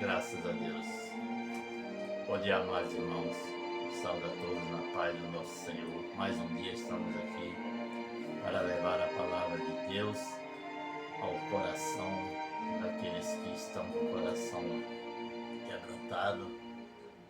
Graças a Deus. Bom dia, amados irmãos. Saúde a todos na paz do nosso Senhor. Mais um dia estamos aqui para levar a palavra de Deus ao coração daqueles que estão com o coração quebrantado.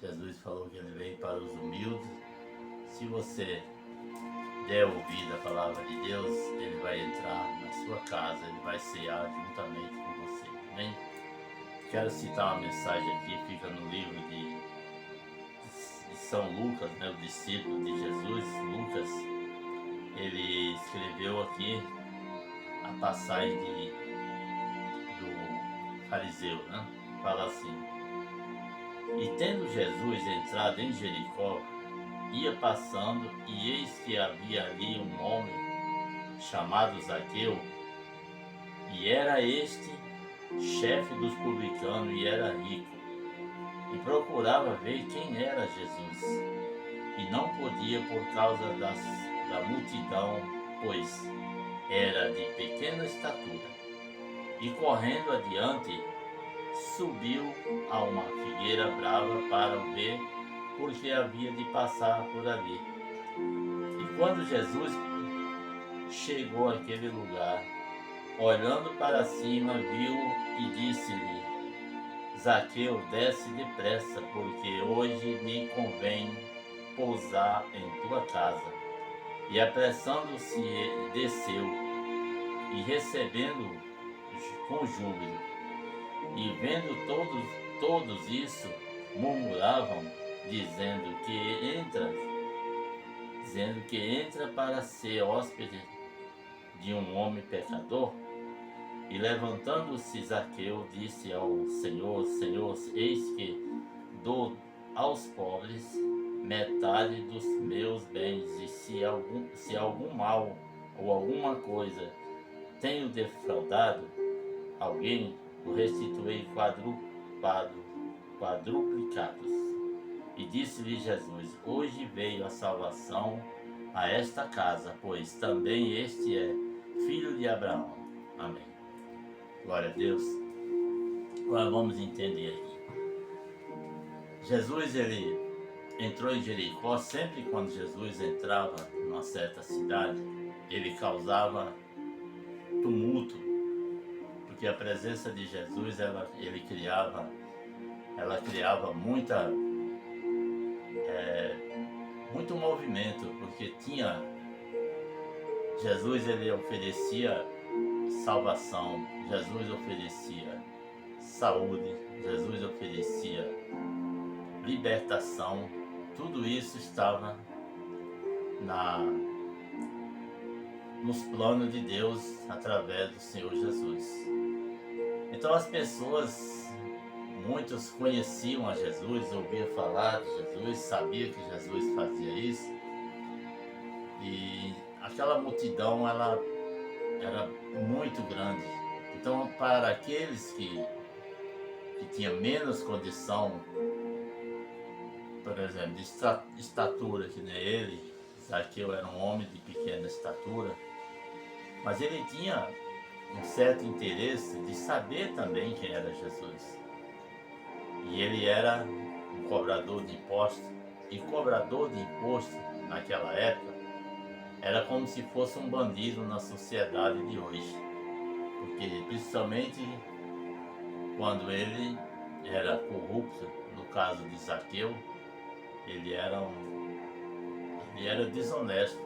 Jesus falou que ele veio para os humildes. Se você der ouvido à palavra de Deus, ele vai entrar na sua casa, ele vai cear juntamente com você. Amém? Quero citar uma mensagem aqui, fica no livro de São Lucas, o discípulo de Jesus, Lucas. Ele escreveu aqui a passagem do fariseu, Fala assim: E tendo Jesus entrado em Jericó, ia passando, e eis que havia ali um homem chamado Zaqueu, e era este chefe dos publicanos e era rico, e procurava ver quem era Jesus, e não podia por causa da multidão, pois era de pequena estatura. E correndo adiante, subiu a uma figueira brava para o ver, porque havia de passar por ali. E quando Jesus chegou àquele lugar, olhando para cima, viu e disse-lhe: Zaqueu, desce depressa, porque hoje me convém pousar em tua casa. E apressando-se, desceu, e recebendo com júbilo. E vendo todos isso, murmuravam, dizendo que entra para ser hóspede de um homem pecador. E levantando-se Zaqueu, disse ao Senhor: Senhor, eis que dou aos pobres metade dos meus bens, e se algum mal ou alguma coisa tenho defraudado alguém, o restituí quadruplicados. E disse-lhe Jesus: Hoje veio a salvação a esta casa, pois também este é filho de Abraão. Amém. Glória a Deus. Agora vamos entender aqui. Jesus, ele entrou em Jericó. Sempre quando Jesus entrava numa certa cidade, ele causava tumulto, porque a presença de Jesus, ela criava muito movimento, porque Jesus, ele oferecia salvação, Jesus oferecia saúde, Jesus oferecia libertação. Tudo isso estava nos planos de Deus através do Senhor Jesus. Então as pessoas, muitos conheciam a Jesus, ouviam falar de Jesus, sabiam que Jesus fazia isso, e aquela multidão, ela era muito grande. Então, para aqueles que tinham menos condição, por exemplo, de estatura, que nem ele, Zaqueu era um homem de pequena estatura, mas ele tinha um certo interesse de saber também quem era Jesus. E ele era um cobrador de impostos, e cobrador de imposto naquela época era como se fosse um bandido na sociedade de hoje, porque principalmente quando ele era corrupto, no caso de Zaqueu, ele era desonesto,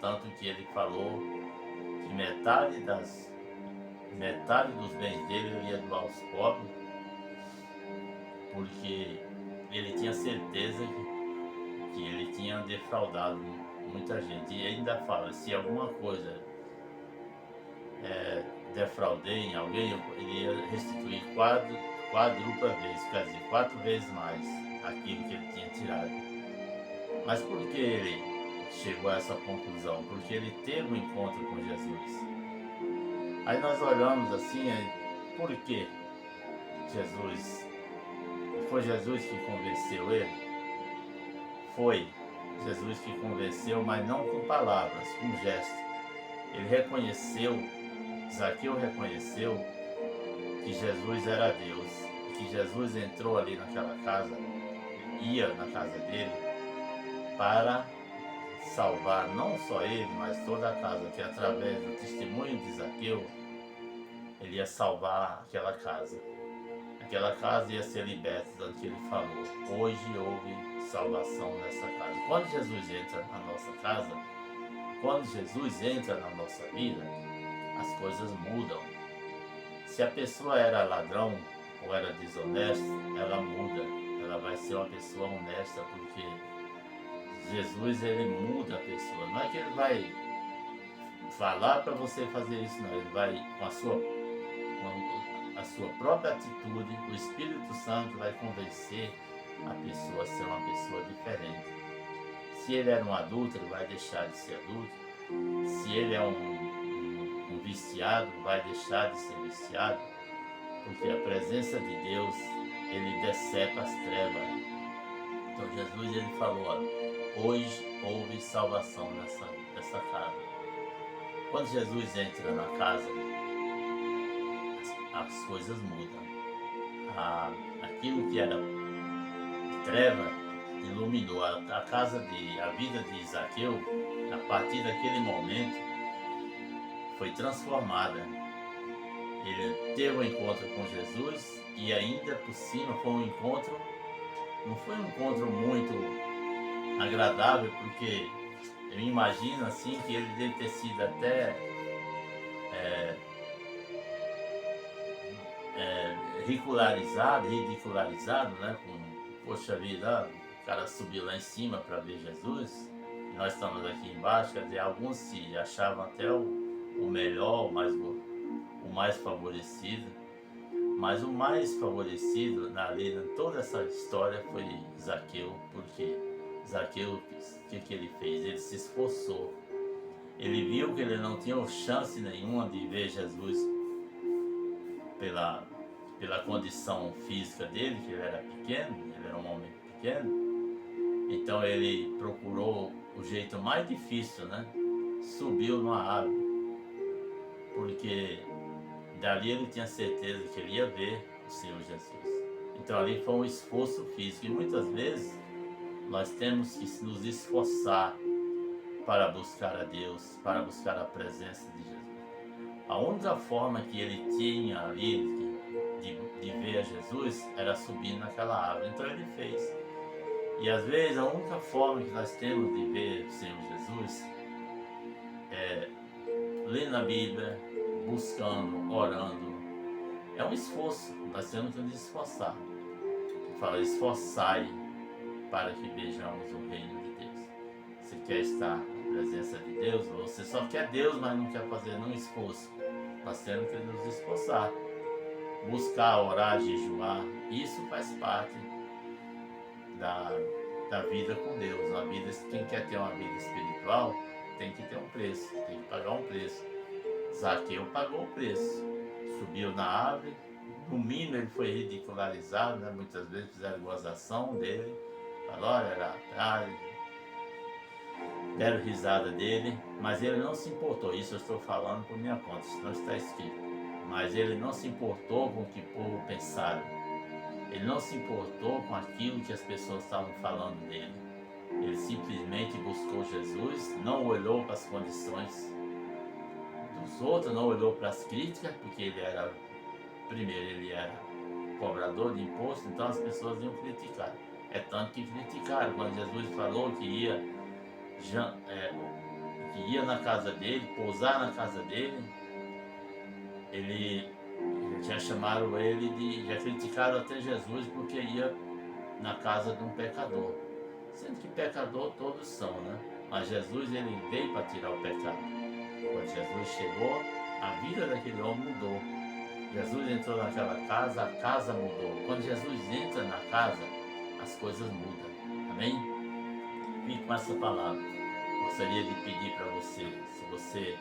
tanto que ele falou que metade dos bens dele ele ia doar aos pobres, porque ele tinha certeza que ele tinha defraudado muita gente. E ainda fala: se alguma coisa defraudei em alguém, ele ia restituir quadrupla vez, quer dizer, 4 vezes mais aquilo que ele tinha tirado. Mas por que ele chegou a essa conclusão? Porque ele teve um encontro com Jesus. Aí nós olhamos assim, por que foi Jesus que convenceu ele? Foi Jesus que convenceu, mas não com palavras, com gestos. Ele reconheceu, Zaqueu reconheceu que Jesus era Deus, e que Jesus entrou ali naquela casa, ia na casa dele, para salvar não só ele, mas toda a casa, que através do testemunho de Zaqueu, ele ia salvar aquela casa. Aquela casa ia ser liberta, tanto que ele falou, hoje houve salvação nessa casa. Quando Jesus entra na nossa casa, quando Jesus entra na nossa vida, as coisas mudam. Se a pessoa era ladrão ou era desonesta, ela muda. Ela vai ser uma pessoa honesta, porque Jesus, ele muda a pessoa. Não é que ele vai falar para você fazer isso, não. Ele vai, com a sua própria atitude, o Espírito Santo vai convencer a pessoa a ser uma pessoa diferente. Se ele era um adulto, ele vai deixar de ser adulto. Se ele é um viciado, vai deixar de ser viciado, porque a presença de Deus, ele decepa as trevas. Então Jesus, ele falou, ó, hoje houve salvação nessa casa. Quando Jesus entra na casa, as coisas mudam. Aquilo que era treva iluminou. A vida de Zaqueu, a partir daquele momento, foi transformada. Ele teve um encontro com Jesus e ainda por cima foi um encontro, não foi um encontro muito agradável, porque eu imagino assim que ele deve ter sido até ridicularizado, né? Poxa vida, o cara subiu lá em cima para ver Jesus, e nós estamos aqui embaixo, quer dizer, alguns se achavam até o melhor, o mais favorecido, mas o mais favorecido em toda essa história foi Zaqueu, porque Zaqueu, o que ele fez? Ele se esforçou, ele viu que ele não tinha chance nenhuma de ver Jesus pela condição física dele, que ele era pequeno, ele era um homem pequeno. Então ele procurou o jeito mais difícil, né? Subiu numa árvore, porque dali ele tinha certeza que ele ia ver o Senhor Jesus. Então ali foi um esforço físico, e muitas vezes nós temos que nos esforçar para buscar a Deus, para buscar a presença de Jesus. A única forma que ele tinha ali de ver a Jesus era subir naquela árvore. Então ele fez. E às vezes a única forma que nós temos de ver o Senhor Jesus é lendo a Bíblia, buscando, orando. É um esforço, nós temos que nos esforçar. Fala, esforçai para que vejamos o reino de Deus. Você quer estar na presença de Deus? Você só quer Deus, mas não quer fazer nenhum esforço. Nós temos que nos esforçar. Buscar, orar, jejuar, isso faz parte da vida com Deus. Quem quer ter uma vida espiritual tem que ter um preço, tem que pagar um preço. Zaqueu pagou o preço, subiu na árvore, no mínimo ele foi ridicularizado, né? Muitas vezes fizeram gozação dele, falaram, olha, era atrás, deram risada dele, mas ele não se importou. Isso eu estou falando por minha conta, isso não está escrito. Mas ele não se importou com o que o povo pensava. Ele não se importou com aquilo que as pessoas estavam falando dele. Ele simplesmente buscou Jesus, não olhou para as condições dos outros, não olhou para as críticas, porque ele era cobrador de imposto, então as pessoas iam criticar. É tanto que criticaram quando Jesus falou que ia na casa dele, pousar na casa dele. Já chamaram ele já criticaram até Jesus porque ia na casa de um pecador. Sendo que pecador todos são, né? Mas Jesus, ele veio para tirar o pecado. Quando Jesus chegou, a vida daquele homem mudou. Jesus entrou naquela casa, a casa mudou. Quando Jesus entra na casa, as coisas mudam. Amém? Fique com essa palavra. Gostaria de pedir para você, se você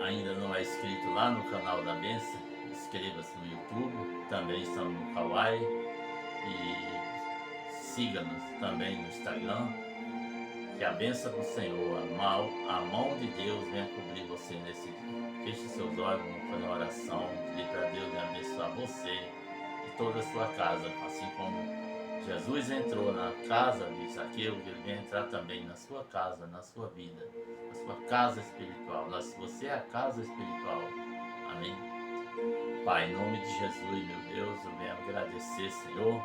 ainda não é inscrito lá no canal da Bênção, inscreva-se no YouTube, também estamos no Kawaii, e siga-nos também no Instagram. Que a bênção do Senhor, a mão de Deus venha cobrir você nesse dia. Feche seus olhos, vamos fazer uma oração, pedir para Deus abençoar você e toda a sua casa, assim como Jesus entrou na casa de Zaqueu, ele vem entrar também na sua casa, na sua vida, na sua casa espiritual. Você é a casa espiritual. Amém? Pai, em nome de Jesus, meu Deus, eu venho agradecer, Senhor,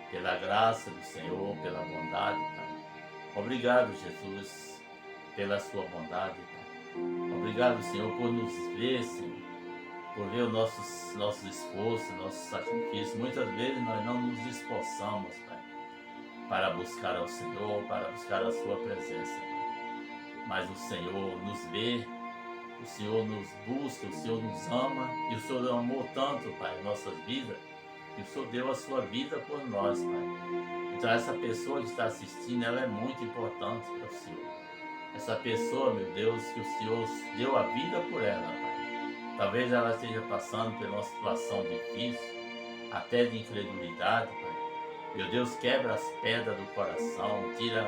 pela graça do Senhor, pela bondade, Pai. Obrigado, Jesus, pela sua bondade, Pai. Obrigado, Senhor, por nos ver, Senhor, por ver o nosso esforço, nosso sacrifício. Muitas vezes nós não nos esforçamos, Pai, para buscar ao Senhor, para buscar a sua presença, Pai. Mas o Senhor nos vê, o Senhor nos busca, o Senhor nos ama, e o Senhor amou tanto, Pai, nossas vidas, que o Senhor deu a sua vida por nós, Pai. Então essa pessoa que está assistindo, ela é muito importante para o Senhor. Essa pessoa, meu Deus, que o Senhor deu a vida por ela, Pai. Talvez ela esteja passando por uma situação difícil, até de incredulidade, Pai. Meu Deus, quebra as pedras do coração, tira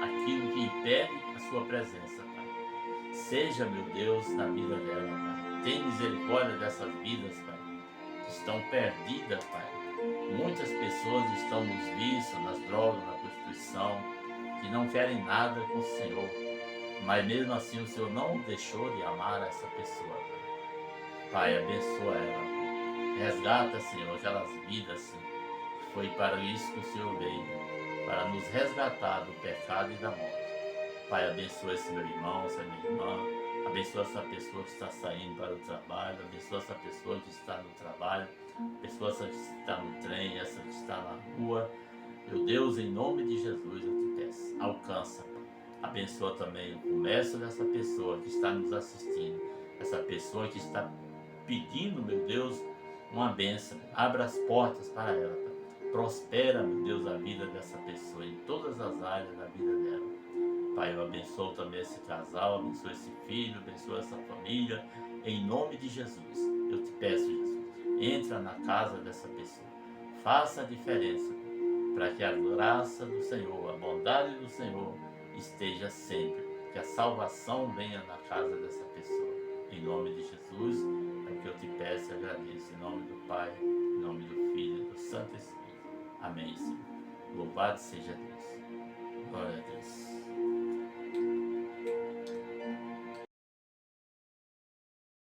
aquilo que impede a sua presença, Pai. Seja, meu Deus, na vida dela, Pai. Tem misericórdia dessas vidas, Pai, que estão perdidas, Pai. Muitas pessoas estão nos vícios, nas drogas, na prostituição, que não querem nada com o Senhor. Mas mesmo assim o Senhor não deixou de amar essa pessoa, Pai. Pai, abençoa ela, Pai. Resgata, Senhor, aquelas vidas, Senhor. Foi para isso que o Senhor veio, para nos resgatar do pecado e da morte. Pai, abençoa esse meu irmão, essa minha irmã. Abençoa essa pessoa que está saindo para o trabalho. Abençoa essa pessoa que está no trabalho. Abençoa essa que está no trem, essa que está na rua. Meu Deus, em nome de Jesus eu te peço, alcança, Pai. Abençoa também o comércio dessa pessoa que está nos assistindo. Essa pessoa que está pedindo, meu Deus, uma bênção. Abra as portas para ela, Pai. Prospera, meu Deus, a vida dessa pessoa em todas as áreas da vida dela. Pai, eu abençoo também esse casal, abençoa esse filho, abençoa essa família, em nome de Jesus. Eu te peço, Jesus, entra na casa dessa pessoa, faça a diferença, para que a graça do Senhor, a bondade do Senhor esteja sempre, que a salvação venha na casa dessa pessoa. Em nome de Jesus, é o que eu te peço e agradeço, em nome do Pai, em nome do Filho e do Santo Espírito. Amém, Senhor. Louvado seja Deus. Glória a Deus.